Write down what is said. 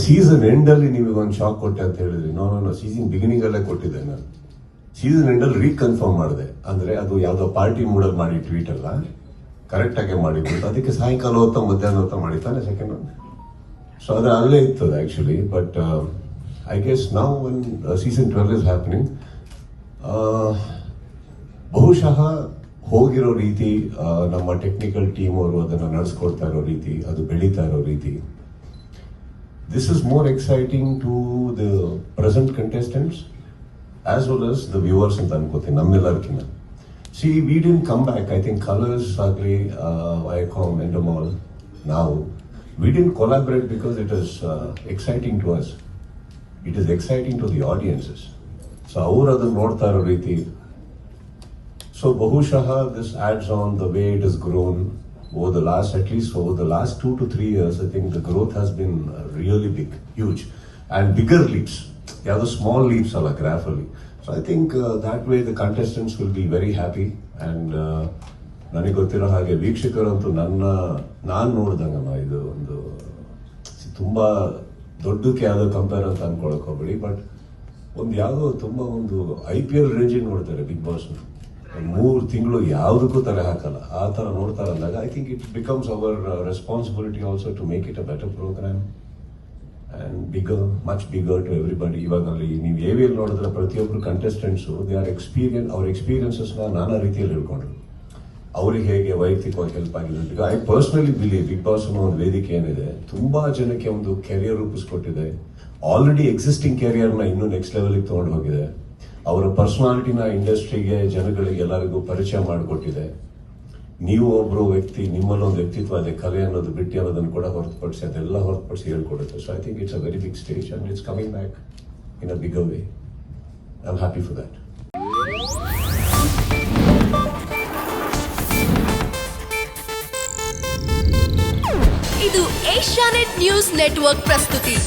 Season ಎಂಡಲ್ಲಿ ನಿಮಗೊಂದು shock ಕೊಟ್ಟೆ ಅಂತ ಹೇಳಿದ್ರಿ. ನಾನು ಸೀಸನ್ ಬಿಗಿನಿಂಗ್ ಅಲ್ಲೇ ಕೊಟ್ಟಿದ್ದೆ. ನಾನು ಸೀಸನ್ ಎಂಡಲ್ಲಿ ರೀಕನ್ಫರ್ಮ್ ಮಾಡಿದೆ. ಅಂದ್ರೆ ಅದು ಯಾವುದೋ ಪಾರ್ಟಿ ಮೂಡಲ್ಲಿ ಮಾಡಿ ಟ್ವೀಟ್ ಅಲ್ಲ, ಕರೆಕ್ಟ್ ಆಗಿ ಮಾಡಿದ್ದು. ಅದಕ್ಕೆ ಸಾಯಂಕಾಲ ಹೊತ್ತ ಮಧ್ಯಾಹ್ನ ಹೊತ್ತ ಮಾಡಿತಾನೆ ಸೆಕೆಂಡ್ ಒನ್. ಸೊ ಅದು ಅಲ್ಲೇ ಇತ್ತು actually. But I guess now one season 12 is happening. ಬಹುಶಃ ಹೋಗಿರೋ ರೀತಿ, ನಮ್ಮ ಟೆಕ್ನಿಕಲ್ ಟೀಮ್ ಅವರು ಅದನ್ನು ನಡೆಸ್ಕೊಡ್ತಾ ಇರೋ ರೀತಿ, ಅದು ಬೆಳೀತಾ ಇರೋ ರೀತಿ, this is more exciting to the present contestants as well as the viewers ಅಂತ ಅನ್ಕೋತೀನಿ ನಮ್ಮೆಲ್ಲರಿಗಿಂತ. See, we didn't come back. I think Colors, Agli, Viacom, Endemol, now, we didn't collaborate because it is exciting to us. It is exciting to the audiences. So, ಅವರು ಅದನ್ನು ನೋಡ್ತಾ ಇರೋ ರೀತಿ. So, ಬಹುಶಃ this adds on the way it has grown over the last, at least over the last 2 to 3 years. I think the growth has been really big, huge, and bigger leaps. Yeah, the small leaps are like graphically. So I think that way the contestants will be very happy. And ನನಗೆ ಗೊತ್ತಿರೋ ಹಾಗೆ ವೀಕ್ಷಕರಂತೂ ನಾನು ನೋಡ್ದಂಗಮ್ಮ ಇದು ಒಂದು ತುಂಬಾ ದೊಡ್ಡಕ್ಕೆ ಯಾವುದೋ compare ಅಂತ ಅನ್ಕೊಳಕ್ ಹೋಗ್ಬೇಡಿ. ಬಟ್ ಒಂದು ಯಾವುದೋ ತುಂಬಾ ಒಂದು IPL ರೇಂಜಿಗೆ ನೋಡ್ತಾರೆ ಬಿಗ್ ಬಾಸ್. 3 ತಿಂಗಳು ಯಾವುದಕ್ಕೂ ತಲೆ ಹಾಕಲ್ಲ, ಆ ತರ ನೋಡ್ತಾರೆ ಅಂದಾಗ I think it becomes our responsibility also to make it a better programme and bigger, much bigger to everybody. ಇವಾಗ ಅಲ್ಲಿ ನೀವು AVL ನೋಡಿದ್ರೆ ಪ್ರತಿಯೊಬ್ಬರು ಕಂಟೆಸ್ಟೆಂಟ್ಸು ದೇ ಆರ್ ಅವ್ರ ಎಕ್ಸ್ಪೀರಿಯನ್ಸಸ್ನ ನಾನಾ ರೀತಿಯಲ್ಲಿ ಹೇಳ್ಕೊಂಡ್ರು. ಅವ್ರಿಗೆ ಹೇಗೆ ವೈಯಕ್ತಿಕವಾಗಿ ಹೆಲ್ಪ್ ಆಗಿದೆ. ಈಗ I personally believe Bigg Boss ಅನ್ನೋ ಒಂದು ವೇದಿಕೆ ಏನಿದೆ ತುಂಬಾ ಜನಕ್ಕೆ ಒಂದು ಕೆರಿಯರ್ ರೂಪಿಸ್ಕೊಟ್ಟಿದೆ. ಆಲ್ರೆಡಿ ಎಕ್ಸಿಸ್ಟಿಂಗ್ ಕೆರಿಯರ್ನ ಇನ್ನೂ ನೆಕ್ಸ್ಟ್ ಲೆವೆಲ್ಗೆ ತಗೊಂಡು ಹೋಗಿದೆ. ಅವರ ಪರ್ಸನಾಲಿಟಿನ ಇಂಡಸ್ಟ್ರಿಗೆ, ಜನಗಳಿಗೆ, ಎಲ್ಲರಿಗೂ ಪರಿಚಯ ಮಾಡಿಕೊಟ್ಟಿದೆ. ನೀವು ಒಬ್ಬರು ವ್ಯಕ್ತಿ, ನಿಮ್ಮಲ್ಲೊಂದು ವ್ಯಕ್ತಿತ್ವ ಇದೆ, ಕಲೆ ಅನ್ನೋದು, ಬಿಟ್ಟು ಅನ್ನೋದನ್ನು ಕೂಡ ಹೊರತುಪಡಿಸಿ ಅದೆಲ್ಲ ಹೊರತುಪಡಿಸಿ ಹೇಳ್ಕೊಡುತ್ತೆ. So I think it's a very big stage and it's coming back in a bigger way. I am happy for that. ಇದು ಏಷ್ಯಾನೆಟ್ ನ್ಯೂಸ್ ನೆಟ್ವರ್ಕ್ ಪ್ರಸ್ತುತಿ.